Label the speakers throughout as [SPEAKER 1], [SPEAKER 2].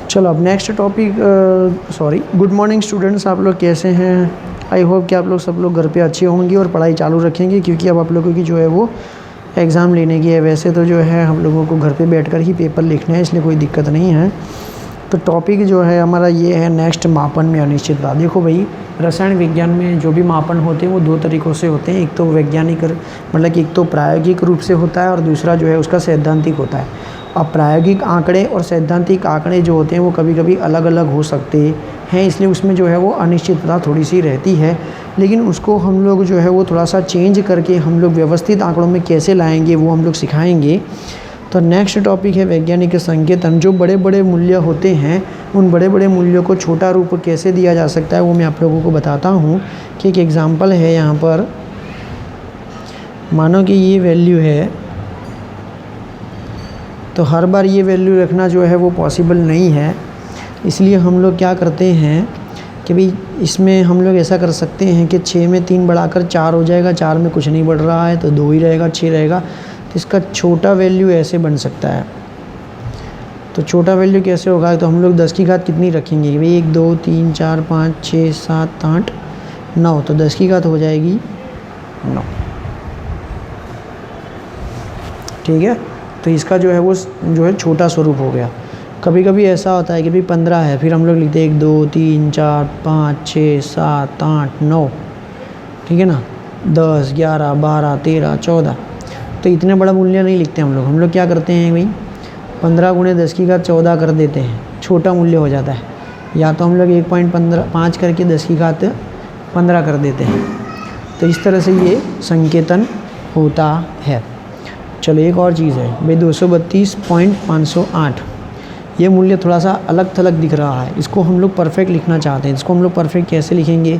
[SPEAKER 1] चलो अब next topic, good morning students, आप लोग कैसे हैं? आई होप कि आप लोग सब लोग घर पे अच्छे होंगे और पढ़ाई चालू रखेंगे, क्योंकि अब आप लोगों की जो है वो एग्ज़ाम लेने की है। वैसे तो जो है हम लोगों को घर पे बैठकर ही पेपर लिखना है, इसलिए कोई दिक्कत नहीं है। तो टॉपिक जो है हमारा ये है नेक्स्ट, मापन में अनिश्चितता। देखो भाई, रसायन विज्ञान में जो भी मापन होते हैं वो दो तरीक़ों से होते हैं। एक तो वैज्ञानिक, मतलब कि एक तो प्रायोगिक रूप से होता है और दूसरा जो है उसका सैद्धांतिक होता है। अब प्रायोगिक आंकड़े और सैद्धांतिक आंकड़े जो होते हैं वो कभी कभी अलग अलग हो सकते हैं, इसलिए उसमें जो है वो अनिश्चितता थोड़ी सी रहती है। लेकिन उसको हम लोग जो है वो थोड़ा सा चेंज करके हम लोग व्यवस्थित आंकड़ों में कैसे लाएंगे वो हम लोग सिखाएंगे। तो नेक्स्ट टॉपिक है वैज्ञानिक संकेतन। जो बड़े बड़े मूल्य होते हैं उन बड़े बड़े मूल्यों को छोटा रूप कैसे दिया जा सकता है वो मैं आप लोगों को बताता हूँ। कि एक एग्ज़ाम्पल है यहाँ पर, मानो कि ये वैल्यू है, तो हर बार ये वैल्यू रखना जो है वो पॉसिबल नहीं है। इसलिए हम लोग क्या करते हैं कि भाई इसमें हम लोग ऐसा कर सकते हैं कि 6 में 3 बढ़ाकर 4 हो जाएगा, 4 में कुछ नहीं बढ़ रहा है तो 2 ही रहेगा, 6 रहेगा। तो इसका छोटा वैल्यू ऐसे बन सकता है। तो छोटा वैल्यू कैसे होगा? तो हम लोग 10 की घात कितनी रखेंगे कि भाई 1 2 3 4 5 6 7 8 9, तो 10 की घात हो जाएगी 9। ठीक है, तो इसका जो है वो जो है छोटा स्वरूप हो गया। कभी कभी ऐसा होता है कि भाई 15 है, फिर हम लोग लिखते हैं 1 2 3 4 5 6 7 8 9, ठीक है ना, 10 11 12 13 14। तो इतने बड़ा मूल्य नहीं लिखते हम लोग क्या करते हैं भाई 15 गुणे 10 की घात 14 कर देते हैं, छोटा मूल्य हो जाता है। या तो हम लोग 1.5 करके 10 की घात 15 कर देते हैं। तो इस तरह से ये संकेतन होता है। चलो एक और चीज़ है भाई 232.508, ये मूल्य थोड़ा सा अलग थलग दिख रहा है, इसको हम लोग परफेक्ट लिखना चाहते हैं। इसको हम लोग परफेक्ट कैसे लिखेंगे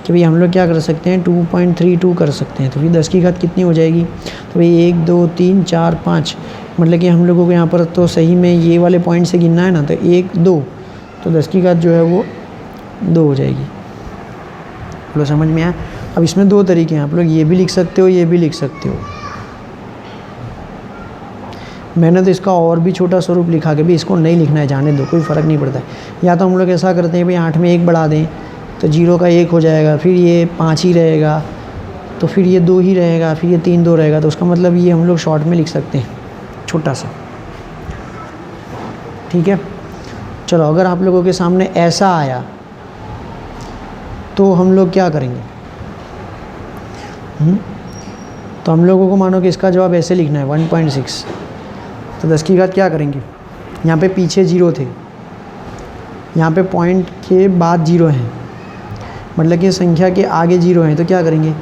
[SPEAKER 1] कि भाई हम लोग क्या कर सकते हैं 2.32 कर सकते हैं। तो फिर 10 की घात कितनी हो जाएगी? तो भाई 1 2 3 4 5, मतलब कि हम लोगों को यहाँ पर तो सही में ये वाले पॉइंट से गिनना है ना, तो 1 2, तो 10 की घात जो है वो 2 हो जाएगी। बोलो समझ में आया? अब इसमें दो तरीके हैं, आप लोग ये भी लिख सकते हो, ये भी लिख सकते हो। मैंने तो इसका और भी छोटा स्वरूप लिखा कि भाई इसको नहीं लिखना है, जाने दो, कोई फ़र्क नहीं पड़ता है। या तो हम लोग ऐसा करते हैं भाई 8 में 1 बढ़ा दें तो 0 का 1 हो जाएगा, फिर ये 5 ही रहेगा, तो फिर ये 2 ही रहेगा, फिर ये 3 2 रहेगा। तो उसका मतलब ये हम लोग शॉर्ट में लिख सकते हैं, छोटा सा। ठीक है, चलो अगर आप लोगों के सामने ऐसा आया तो हम लोग क्या करेंगे? तो हम लोगों को मानो कि इसका जवाब ऐसे लिखना है 1.6, तो 10 की घात क्या करेंगे? यहाँ पे पीछे 0 थे, यहाँ पे पॉइंट के बाद 0 हैं, मतलब कि संख्या के आगे 0 हैं, तो क्या करेंगे?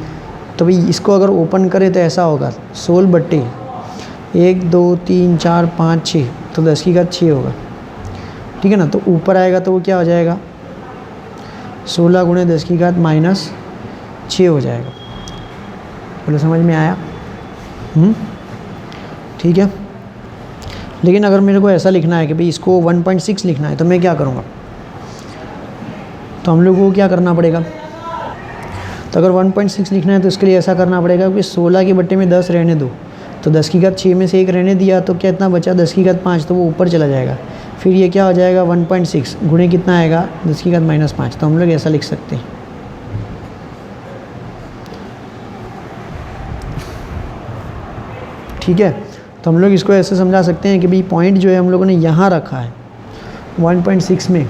[SPEAKER 1] तो भाई इसको अगर ओपन करें तो ऐसा होगा 16 बट्टे 1 2 3 4 5 6, तो 10 की घात 6 होगा। ठीक है ना, तो ऊपर आएगा तो वो क्या हो जाएगा 16 गुणे 10 की घात -6 हो जाएगा। बोलो समझ में आया? ठीक है, लेकिन अगर मेरे को ऐसा लिखना है कि भाई इसको 1.6 लिखना है तो मैं क्या करूँगा? तो हम लोगों को क्या करना पड़ेगा? तो अगर 1.6 लिखना है तो इसके लिए ऐसा करना पड़ेगा कि 16 के बट्टे में 10 रहने दो, तो 10 की घात 6 में से 1 रहने दिया तो कितना बचा 10 की घात 5, तो वो ऊपर चला जाएगा। फिर ये क्या हो जाएगा 1.6 गुणे कितना आएगा 10 की घात -5, तो हम लोग ऐसा लिख सकते हैं। ठीक है, तो हम लोग इसको ऐसे समझा सकते हैं कि भाई पॉइंट जो है हम लोगों ने यहाँ रखा है 1.6 में,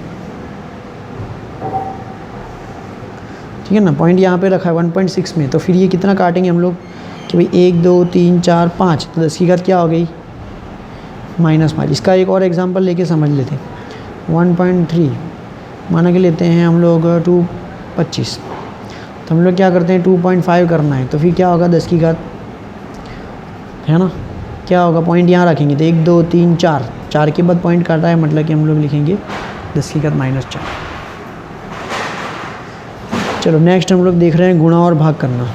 [SPEAKER 1] ठीक है ना, पॉइंट यहाँ पे रखा है 1.6 में। तो फिर ये कितना काटेंगे हम लोग कि भाई 1 2 3 4 5, तो 10 की घात क्या हो गई -5। इसका एक और एग्जांपल लेके समझ लेते हैं। 1.3 माना के लेते हैं हम लोग 2.25, तो हम लोग क्या करते हैं 2.5 करना है, तो फिर क्या होगा 10 की घात, है ना, क्या होगा पॉइंट यहाँ रखेंगे तो 1 2 3 4, 4 के बाद पॉइंट काटा है, मतलब कि हम लोग लिखेंगे 10 की घात -4। चलो नेक्स्ट हम लोग देख रहे हैं गुणा और भाग करना।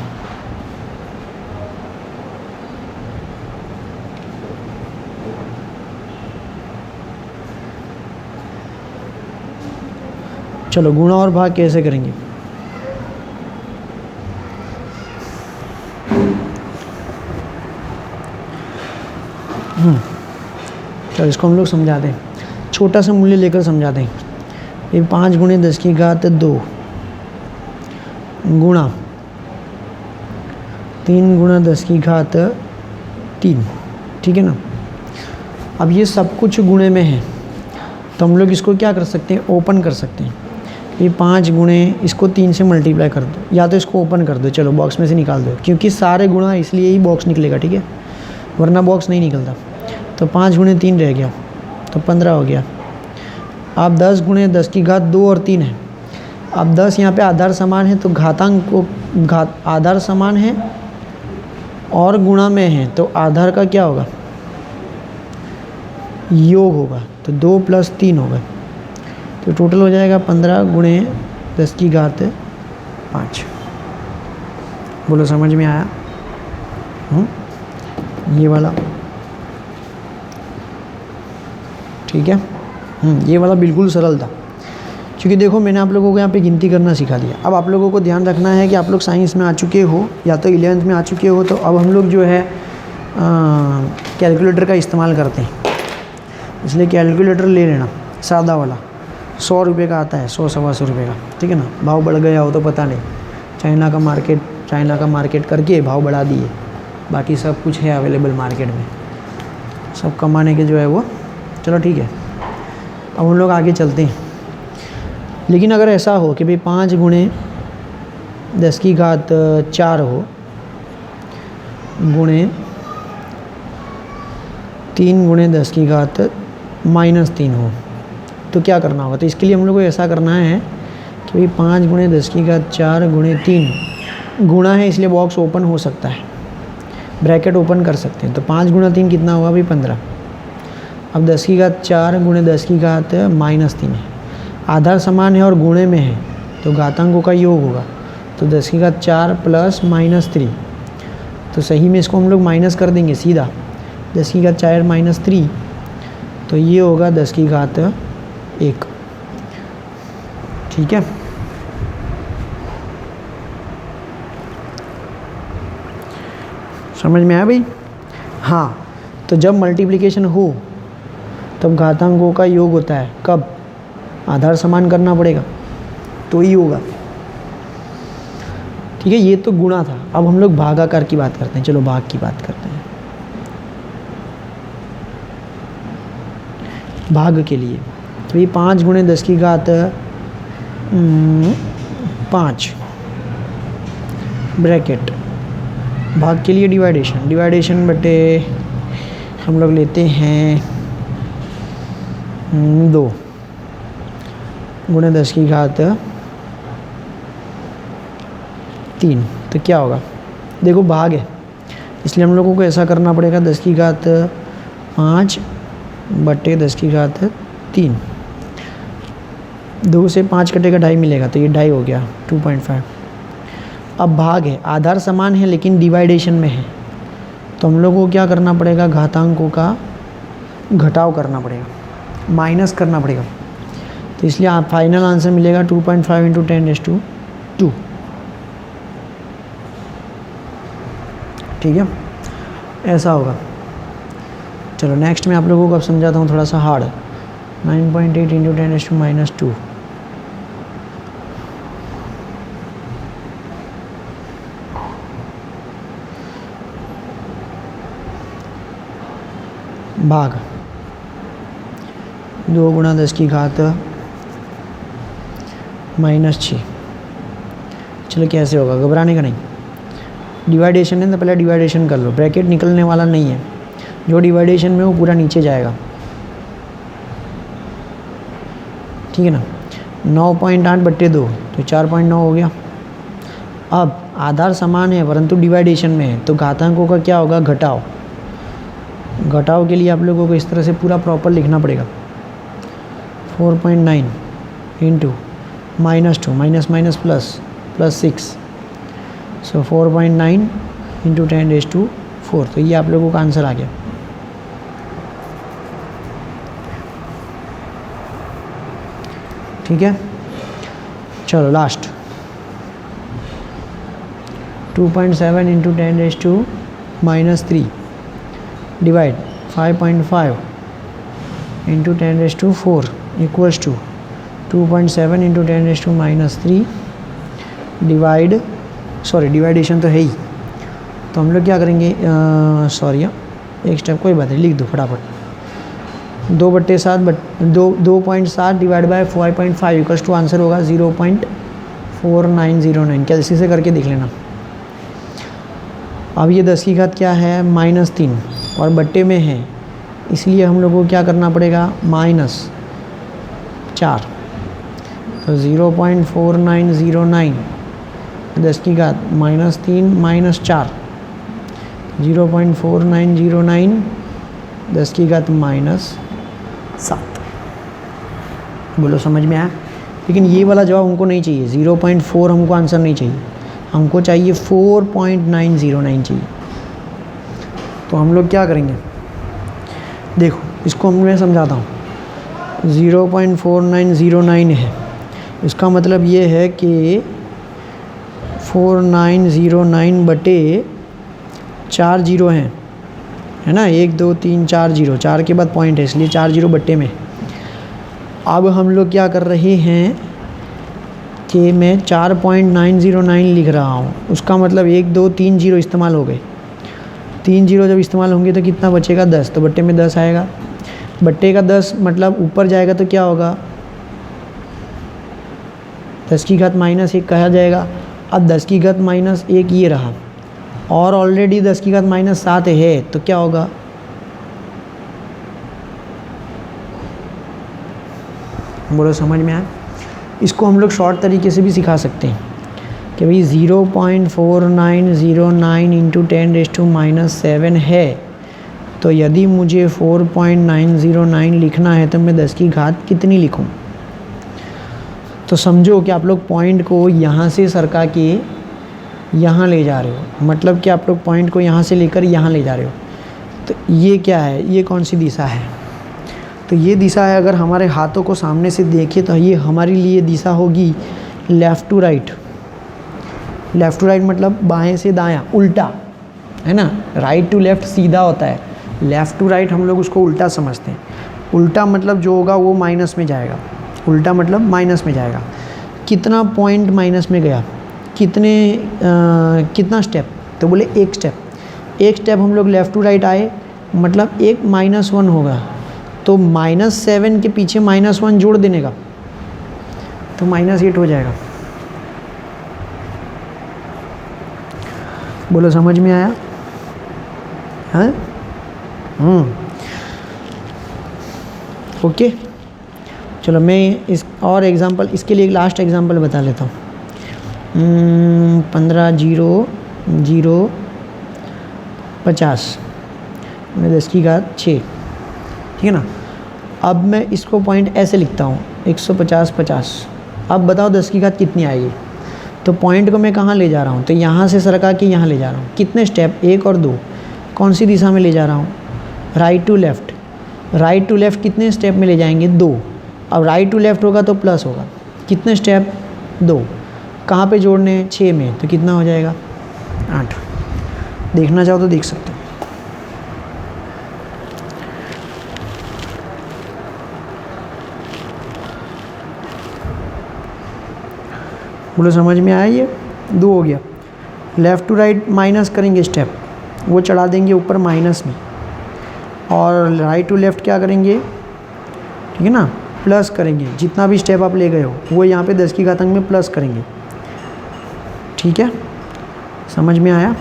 [SPEAKER 1] चलो गुणा और भाग कैसे करेंगे? चलो इसको हम लोग समझाते हैं। छोटा सा मूल्य लेकर समझाते हैं। ये 5 गुणे 10 की घात 2 गुणा 3 गुणा 10 की घात 3, ठीक है ना। अब ये सब कुछ गुणे में है तो हम लोग इसको क्या कर सकते हैं, ओपन कर सकते हैं। ये 5 गुणे इसको 3 से मल्टीप्लाई कर दो, या तो इसको ओपन कर दो, चलो बॉक्स में से निकाल दो, क्योंकि सारे गुणा इसलिए ही बॉक्स निकलेगा, ठीक है, वरना बॉक्स नहीं निकलता। तो 5 गुणे 3 रह गया तो 15 हो गया। अब 10 गुणे 10 की घात 2 और 3 है। अब 10 यहाँ पे आधार समान है तो घातांक को आधार समान है और गुणा में है तो आधार का क्या होगा, योग होगा। तो 2 + 3 होगा तो टोटल हो जाएगा 15 गुणे 10 की घात 5। बोलो समझ में आया? ये वाला ठीक है। ये वाला बिल्कुल सरल था, क्योंकि देखो मैंने आप लोगों को यहाँ पे गिनती करना सिखा दिया। अब आप लोगों को ध्यान रखना है कि आप लोग साइंस में आ चुके हो या तो 11th में आ चुके हो, तो अब हम लोग जो है कैलकुलेटर का इस्तेमाल करते हैं। इसलिए कैलकुलेटर ले लेना, सादा वाला 100 रुपये का आता है, 100-125 रुपये का, ठीक है ना। भाव बढ़ गया हो तो पता नहीं, चाइना का मार्केट करके भाव बढ़ा दिए, बाकी सब कुछ है अवेलेबल मार्केट में, सब कमाने के जो है वो। चलो ठीक है, अब हम लोग आगे चलते हैं। लेकिन अगर ऐसा हो कि भाई 5 गुणे 10 की घात 4 हो गुणे 3 गुणे 10 की घात -3 हो, तो क्या करना होगा। तो इसके लिए हम लोग को ऐसा करना है कि भाई 5 गुणे 10 की घात 4 गुणे 3 गुणा है, इसलिए बॉक्स ओपन हो सकता है, ब्रैकेट ओपन कर सकते हैं। तो 5 गुणा 3 कितना हुआ भाई 15। अब 10 की घात 4 गुणे 10 की घात -3 है, आधार समान है और गुणे में है तो घातांकों का योग होगा। तो 10 की घात 4 + -3, तो सही में इसको हम लोग माइनस कर देंगे सीधा। 10 की घात 4 - 3 तो ये होगा 10 की घात 1, ठीक है। समझ में आया भाई? हाँ, तो जब मल्टीप्लिकेशन हो तब घातांकों का योग होता है, कब, आधार समान करना पड़ेगा तो ही होगा, ठीक है। ये तो गुणा था। अब हम लोग भागाकार की बात करते हैं, चलो भाग की बात करते हैं। भाग के लिए तो ये 5 गुणे 10 की घात 5 ब्रैकेट, भाग के लिए डिवाइडेशन बटे हम लोग लेते हैं 2 गुणे 10 की घात 3, तो क्या होगा, देखो भाग है इसलिए हम लोगों को ऐसा करना पड़ेगा 10 की घात 5 बटे 10 की घात 3। 2 से 5 कटेगा 2.5 मिलेगा तो ये 2.5 हो गया 2.5। अब भाग है, आधार समान है लेकिन डिवाइडेशन में है तो हम लोग को क्या करना पड़ेगा, घातांकों का घटाव करना पड़ेगा, माइनस करना पड़ेगा। तो इसलिए आप फाइनल आंसर मिलेगा 2.5 × 10⁻², ठीक है, ऐसा होगा। चलो नेक्स्ट मैं आप लोगों को अब समझाता हूँ थोड़ा सा हार्ड। 9.8 × 10⁻², भाग 2 गुणा 10 की घात -6। चलो कैसे होगा, घबराने का नहीं, डिवाइडेशन है तो पहले डिवाइडेशन कर लो, ब्रैकेट निकलने वाला नहीं है, जो डिवाइडेशन में वो पूरा नीचे जाएगा, ठीक है ना। 9.8 बटे 2 तो 4.9 हो गया। अब आधार समान है परंतु डिवाइडेशन में है तो घातांकों का क्या होगा, घटाव के लिए आप लोगों को इस तरह से पूरा प्रॉपर लिखना पड़ेगा। 4.9 × -2 माइनस प्लस 6, सो 4.9 × 10⁻⁴, तो ये आप लोगों का आंसर आ गया। ठीक है, चलो last 2.7 × 10⁻³ divide 5.5 into 10⁻⁴ equals to 2.7 into 10⁻³ division तो है ही, तो हम लोग क्या करेंगे, एक स्टेप कोई बात नहीं, लिख दो फटाफट। 2.7 divide by 5.5 equals to answer होगा 0.4909। क्या इसी से करके देख लेना। अब ये 10 की घात क्या है, -3 और बट्टे में है, इसलिए हम लोग को क्या करना पड़ेगा, -4। तो 0.4909 10 की घात -3 -4, 0.4909 10 की घात -7। बोलो समझ में आया। लेकिन ये वाला जवाब हमको नहीं चाहिए, 0.4 हमको आंसर नहीं चाहिए, हमको चाहिए 4.909 चाहिए। तो हम लोग क्या करेंगे, देखो इसको मैं समझाता हूँ। 0.4909 है, इसका मतलब ये है कि 4909 बटे 4 जीरो हैं, है ना, 1 2 3 4 जीरो, 4 के बाद पॉइंट है, इसलिए 4 जीरो बट्टे में। अब हम लोग क्या कर रहे हैं कि मैं 4.909 लिख रहा हूँ, उसका मतलब 1 2 3 जीरो इस्तेमाल हो गए। 3 जीरो जब इस्तेमाल होंगे तो कितना बचेगा, 10, तो बट्टे में 10 आएगा। बट्टे का 10 मतलब ऊपर जाएगा तो क्या होगा, 10 की घात -1 कहा जाएगा। अब 10 की घात -1 ये रहा, और ऑलरेडी 10 की घात -7 है, तो क्या होगा, बोलो समझ में आया। इसको हम लोग शॉर्ट तरीके से भी सिखा सकते हैं कि भाई 0.4909 इंटू 10⁻⁻7 है, तो यदि मुझे 4.909 लिखना है तो मैं 10 की घात कितनी लिखूं। तो समझो कि आप लोग पॉइंट को यहाँ से सरका के यहाँ ले जा रहे हो, मतलब कि आप लोग पॉइंट को यहाँ से लेकर यहाँ ले जा रहे हो। तो ये क्या है, ये कौन सी दिशा है, तो ये दिशा है, अगर हमारे हाथों को सामने से देखें तो ये हमारे लिए दिशा होगी left to right. Left to right मतलब बाएं से दायां, उल्टा, है ना। राइट टू लेफ़्ट सीधा होता है, लेफ़्ट टू राइट हम लोग उसको उल्टा समझते हैं। उल्टा मतलब जो होगा वो माइनस में जाएगा, उल्टा मतलब माइनस में जाएगा। कितना पॉइंट माइनस में गया, कितना स्टेप, तो बोले एक स्टेप। एक स्टेप हम लोग लेफ़्ट टू राइट आए, मतलब एक -1 होगा, तो -7 के पीछे -1 जोड़ देने का, तो -8 हो जाएगा। बोलो समझ में आया, हाँ। ओके, चलो मैं इस और एग्ज़ाम्पल, इसके लिए एक लास्ट एग्ज़ाम्पल बता लेता हूँ। 15 0 0 50 में 10 की घात 6, ठीक है ना। अब मैं इसको पॉइंट ऐसे लिखता हूँ 150 50। अब बताओ 10 की घात कितनी आएगी। तो पॉइंट को मैं कहाँ ले जा रहा हूँ, तो यहाँ से सरका के यहाँ ले जा रहा हूँ। कितने स्टेप, 1 और 2, कौन सी दिशा में ले जा रहा हूँ, right to left. Right to left कितने स्टेप में ले जाएंगे, 2। अब राइट टू लेफ़्ट होगा तो प्लस होगा, कितने स्टेप, 2। कहाँ पे जोड़ने हैं, 6 में, तो कितना हो जाएगा, 8। देखना चाहो तो देख सकते हो। बोलो समझ में आया, ये 2 हो गया। लेफ़्ट टू राइट माइनस करेंगे स्टेप, वो चढ़ा देंगे ऊपर माइनस में, और राइट टू लेफ़्ट क्या करेंगे, ठीक है ना, प्लस करेंगे। जितना भी स्टेप आप ले गए हो वो यहाँ पे 10 की घातांक में प्लस करेंगे, ठीक है, समझ में आया।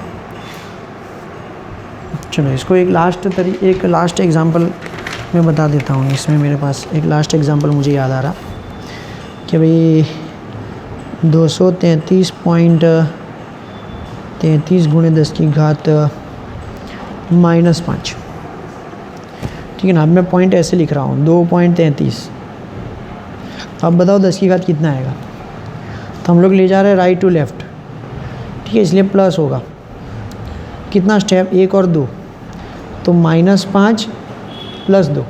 [SPEAKER 1] चलो इसको एक लास्ट एग्ज़ाम्पल मैं बता देता हूँ। इसमें मेरे पास एक लास्ट एग्ज़ाम्पल मुझे याद आ रहा कि भाई 233.33 गुणे 10 की घात -5, ठीक है ना। अब मैं पॉइंट ऐसे लिख रहा हूँ 2.33। अब बताओ 10 की घात कितना आएगा। तो हम लोग ले जा रहे हैं राइट टू लेफ़्ट, ठीक है, इसलिए प्लस होगा। कितना स्टेप, 1 और 2, तो -5 + 2,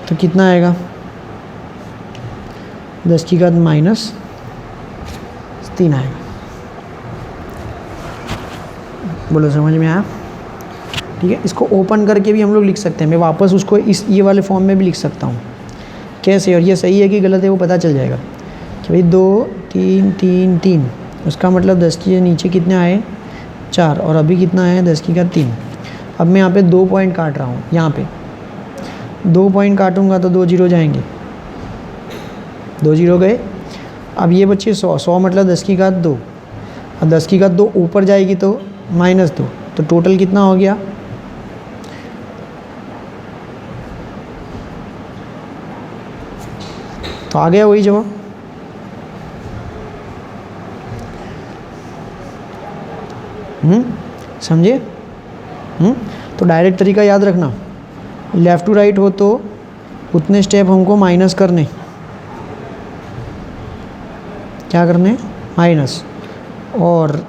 [SPEAKER 1] तो कितना आएगा, 10 की घात -3 आएगा। बोलो समझ में आया। ठीक है, इसको ओपन करके भी हम लोग लिख सकते हैं, मैं वापस उसको इस ये वाले फॉर्म में भी लिख सकता हूँ। कैसे, और ये सही है कि गलत है वो पता चल जाएगा कि भाई 2 3 3 3, उसका मतलब 10 के नीचे कितने आए 4, और अभी कितना है 10 की घात 3। अब मैं यहाँ पे 2 पॉइंट काट रहा हूँ, यहाँ पे 2 पॉइंट काटूंगा तो 2 जीरो जाएंगे, 2 जीरो गए। अब ये बच्चे 100, 100 मतलब 10 की घात 2, और 10 की घात 2 ऊपर जाएगी तो -2, तो टोटल कितना हो गया, तो आ गया वही जवाब। समझे? तो डायरेक्ट तरीका याद रखना, लेफ़्ट टू राइट हो तो उतने स्टेप हमको माइनस करने, क्या करने, माइनस, और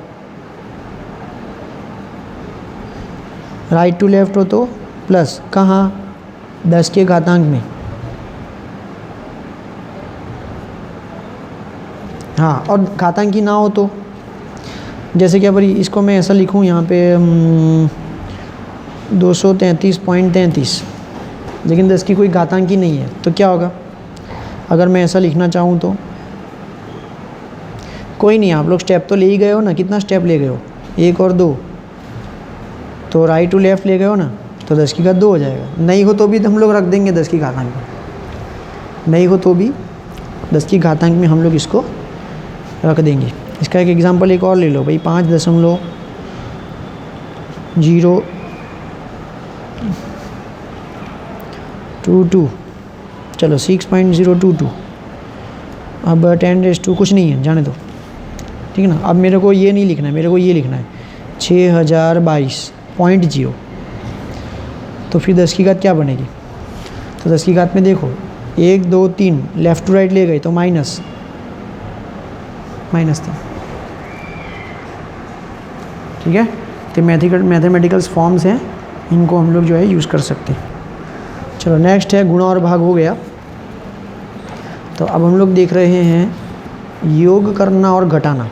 [SPEAKER 1] राइट टू लेफ़्ट हो तो प्लस। कहाँ? 10 के घातांक में। हाँ, और घातांकी ना हो तो जैसे क्या भाई, इसको मैं ऐसा लिखूँ यहाँ पे 233.33, लेकिन 10 की कोई घातांकी नहीं है, तो क्या होगा? अगर मैं ऐसा लिखना चाहूँ तो कोई नहीं, आप लोग स्टेप तो ले ही गए हो ना, कितना स्टेप ले गए हो, 1 और 2, तो राइट टू लेफ़्ट ले गए हो ना, तो 10 की घात 2 हो जाएगा। नहीं हो तो भी हम लोग रख देंगे 10 की घातांक में, नहीं हो तो भी 10 की घातांक में हम लोग इसको रख देंगे। इसका एक एग्जांपल एक और ले लो भाई, 5.022, चलो 6.022, अब 10⁻² कुछ नहीं है, जाने दो, ठीक है ना। अब मेरे को ये नहीं लिखना है, मेरे को ये लिखना है 6022.0, तो फिर 10 की घात क्या बनेगी? तो 10 की घात में देखो 1 2 3 लेफ़्ट टू राइट ले गए तो माइनस था, ठीक है। तो मैथमेटिकल्स फॉर्म्स हैं, इनको हम लोग जो है यूज़ कर सकते हैं। चलो नेक्स्ट है गुणा और भाग हो गया। तो अब हम लोग देख रहे हैं योग करना और घटाना।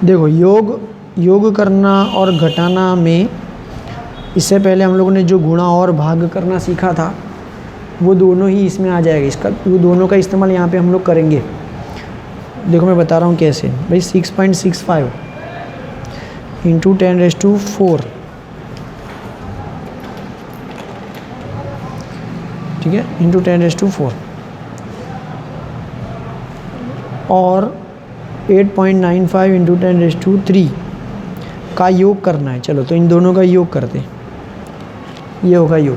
[SPEAKER 1] देखो योग करना और घटाना में इससे पहले हम लोगों ने जो गुणा और भाग करना सीखा था वो दोनों ही इसमें आ जाएगा, वो दोनों का इस्तेमाल यहाँ पे हम लोग करेंगे। देखो मैं बता रहा हूँ कैसे भाई, 6.65 इंटू 10⁻⁴, ठीक है, इंटू 10⁻⁴, और 8.95 इंटू 10⁻³ का योग करना है। चलो तो इन दोनों का योग करते हैं, ये होगा योग,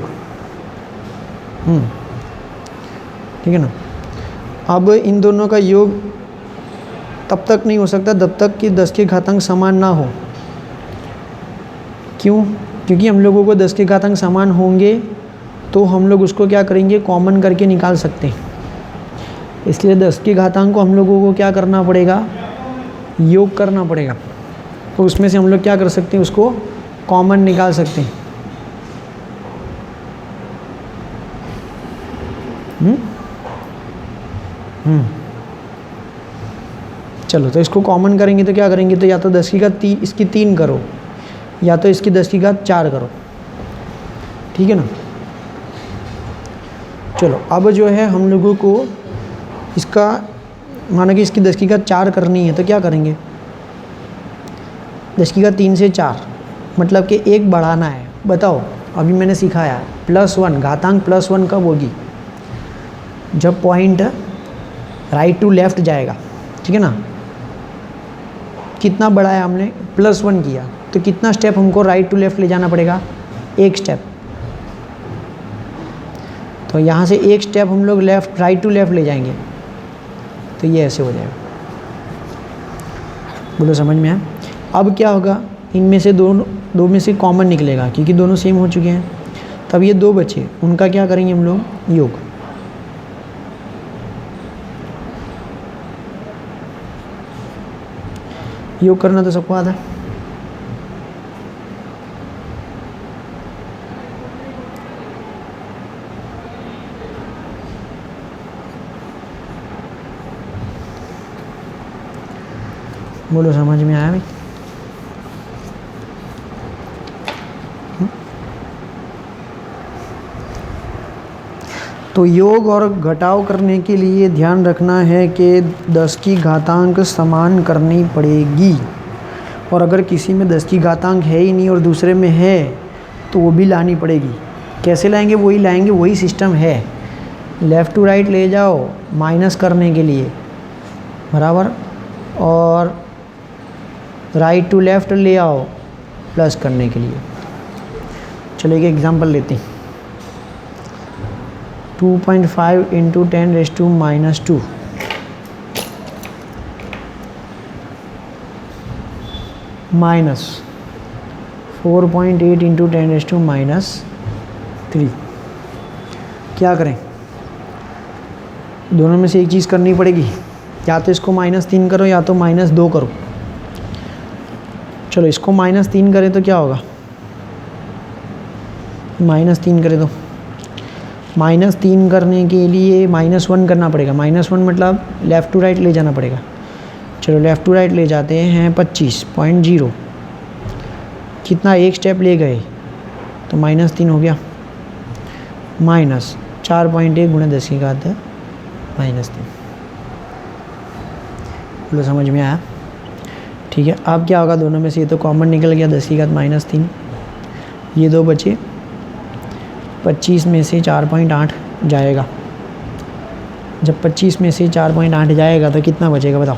[SPEAKER 1] ठीक है ना। अब इन दोनों का योग तब तक नहीं हो सकता जब तक कि 10 के घातांक समान ना हो। क्यों? क्योंकि हम लोगों को 10 के घातांक समान होंगे तो हम लोग उसको क्या करेंगे, कॉमन करके निकाल सकते हैं। इसलिए 10 के घातांक को हम लोगों को क्या करना पड़ेगा, योग करना पड़ेगा। तो उसमें से हम लोग क्या कर सकते हैं, उसको कॉमन निकाल सकते हैं। चलो तो इसको कॉमन करेंगे तो क्या करेंगे, तो या तो 10 की घात इसकी 3 करो, या तो इसकी 10 की घात 4 करो, ठीक है ना। चलो अब जो है हम लोगों को इसका माना कि इसकी 10 की घात 4 करनी है, तो क्या करेंगे, 10 की घात 3 से 4 मतलब कि 1 बढ़ाना है। बताओ अभी मैंने सिखाया +1, घातांक +1 कब होगी, जब पॉइंट राइट टू लेफ़्ट जाएगा, ठीक है ना। कितना बढ़ाया हमने, +1 किया, तो कितना स्टेप हमको राइट टू लेफ़्ट ले जाना पड़ेगा, 1 स्टेप। तो यहाँ से 1 स्टेप हम लोग राइट टू लेफ़्ट ले जाएंगे, तो ये ऐसे हो जाएगा। बोलो समझ में आया? अब क्या होगा, इनमें से दो में से कॉमन निकलेगा क्योंकि दोनों सेम हो चुके हैं। तब ये 2 बचे, उनका क्या करेंगे हम लोग, योग। योग करना तो सबको आता है। बोलो समझ में आया भाई? तो योग और घटाव करने के लिए ध्यान रखना है कि 10 की घातांक समान करनी पड़ेगी, और अगर किसी में 10 की घातांक है ही नहीं और दूसरे में है तो वो भी लानी पड़ेगी। कैसे लाएंगे? वही लाएंगे, वही सिस्टम है। लेफ़्ट टू राइट ले जाओ माइनस करने के लिए, बराबर, और राइट टू लेफ़्ट ले आओ प्लस करने के लिए। चलो एक एग्जांपल लेते हैं। 2.5 इंटू 10⁻⁻2 माइनस 4.8 इंटू 10⁻³ क्या करें? दोनों में से एक चीज़ करनी पड़ेगी, या तो इसको -3 करो या तो -2 करो। चलो इसको -3 करें तो क्या होगा? -3 करें तो -3 करने के लिए -1 करना पड़ेगा। -1 मतलब लेफ़्ट टू राइट ले जाना पड़ेगा। चलो लेफ़्ट टू राइट ले जाते हैं 25.0, कितना एक स्टेप ले गए तो -3 हो गया, माइनस 4.1 गुणा 10 की घात -3। बोलो समझ में आया? ठीक है, अब क्या होगा? दोनों में से ये तो कॉमन निकल गया, 10 की घात -3, ये दो बचे, 25 में से 4.8 जाएगा। जब 25 में से 4.8 जाएगा तो कितना बचेगा बताओ?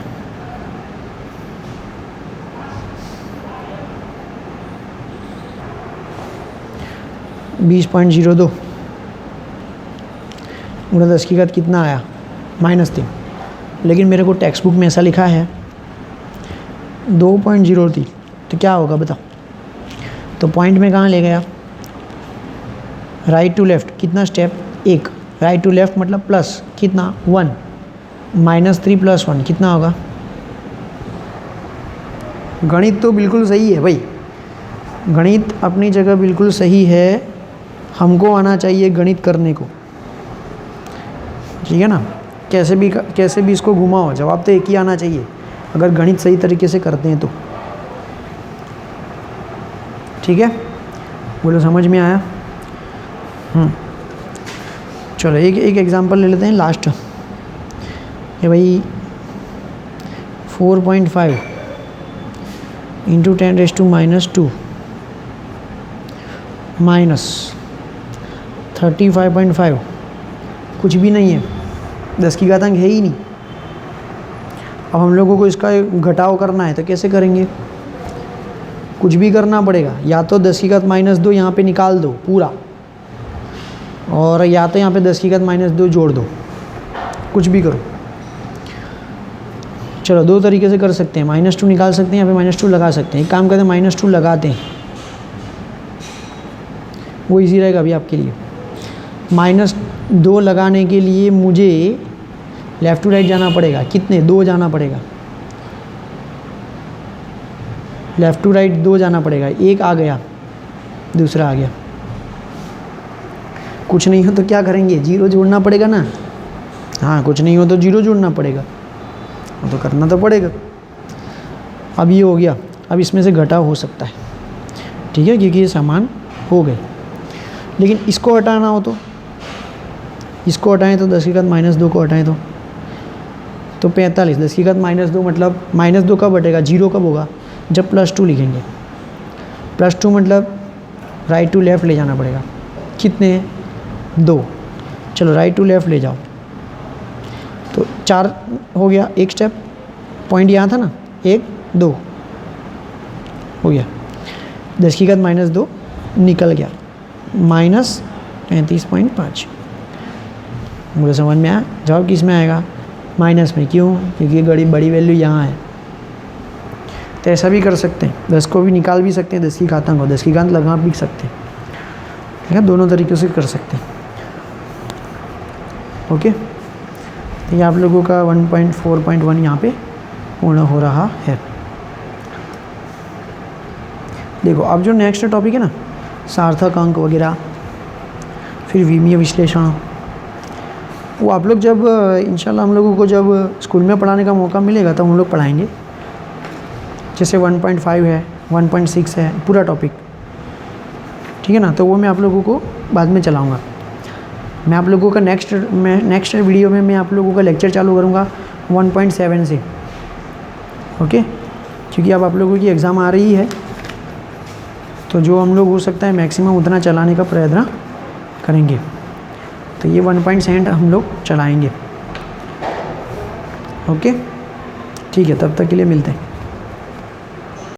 [SPEAKER 1] -20.02 गुणा 10 की घात कितना आया? -3। लेकिन मेरे को टेक्स्ट बुक में ऐसा लिखा है 2.03, तो क्या होगा बताओ? तो पॉइंट में कहाँ ले गया? राइट टू लेफ़्ट कितना स्टेप? 1। राइट टू लेफ़्ट मतलब प्लस कितना? 1। -3 + 1 कितना होगा? गणित तो बिल्कुल सही है भाई, गणित अपनी जगह बिल्कुल सही है। हमको आना चाहिए गणित करने को, ठीक है ना? कैसे भी इसको घुमाओ, जवाब तो एक ही आना चाहिए अगर गणित सही तरीके से करते हैं तो। ठीक है, बोलो समझ में आया? चलो एक एग्जांपल ले लेते हैं लास्ट। ये भाई 4.5 इंटू 10⁻² माइनस 35.5 कुछ भी नहीं है, 10 की घातांक है ही नहीं। अब हम लोगों को इसका घटाव करना है तो कैसे करेंगे? कुछ भी करना पड़ेगा, या तो 10 की घात -2 यहाँ पे निकाल दो पूरा, और या तो यहाँ पे 10 की घात -2 जोड़ दो, कुछ भी करो। चलो दो तरीके से कर सकते हैं, -2 निकाल सकते हैं, यहाँ पे -2 लगा सकते हैं। एक काम करते हैं, -2 लगाते हैं, वो इजी रहेगा अभी आपके लिए। -2 लगाने के लिए मुझे लेफ़्ट टू राइट जाना पड़ेगा, कितने? 2 जाना पड़ेगा, लेफ़्ट टू राइट 2 जाना पड़ेगा। एक आ गया, दूसरा आ गया। कुछ नहीं हो तो क्या करेंगे? 0 जोड़ना पड़ेगा ना। हाँ, कुछ नहीं हो तो 0 जोड़ना पड़ेगा, वो तो करना तो पड़ेगा। अब ये हो गया, अब इसमें से घटाव हो सकता है, ठीक है, क्योंकि ये समान हो गए। लेकिन इसको हटाना हो तो, इसको हटाएं तो 10 की घात -2 को हटाएं तो 45। 10 की घात -2 मतलब -2 कब हटेगा? 0 कब होगा? जब +2 लिखेंगे। +2 मतलब राइट टू लेफ़्ट ले जाना पड़ेगा, कितने? 2। चलो राइट टू लेफ़्ट ले जाओ तो 4 हो गया, एक स्टेप, पॉइंट यहाँ था ना, 1 2 हो गया। 10 की घात -2 निकल गया, -35.5। मुझे समझ में आया? जवाब किस में आएगा? माइनस में। क्यों? क्योंकि बड़ी वैल्यू यहाँ है। तो ऐसा भी कर सकते हैं, 10 को भी निकाल भी सकते हैं, 10 की घातांक को 10 की घात लगा भी सकते हैं, ठीक है, दोनों तरीक़े से कर सकते हैं। ओके, तो ये आप लोगों का 1.4.1 यहाँ पे पूर्ण हो रहा है। देखो अब जो नेक्स्ट टॉपिक है ना, सार्थक अंक वगैरह, फिर विमीय विश्लेषण, वो आप लोग जब इंशाल्लाह हम लोगों को जब स्कूल में पढ़ाने का मौका मिलेगा तब हम लोग पढ़ाएंगे। जैसे 1.5 है, 1.6 है, पूरा टॉपिक, ठीक है ना। तो वो मैं आप लोगों को बाद में चलाऊँगा। मैं आप लोगों का नेक्स्ट वीडियो में मैं आप लोगों का लेक्चर चालू करूँगा 1.7 से, ओके। क्योंकि अब आप लोगों की एग्ज़ाम आ रही है, तो जो हम लोग हो सकता है मैक्सिमम उतना चलाने का प्रयत्न करेंगे। तो ये 1.7 हम लोग चलाएंगे, ओके। ठीक है, तब तक के लिए मिलते हैं।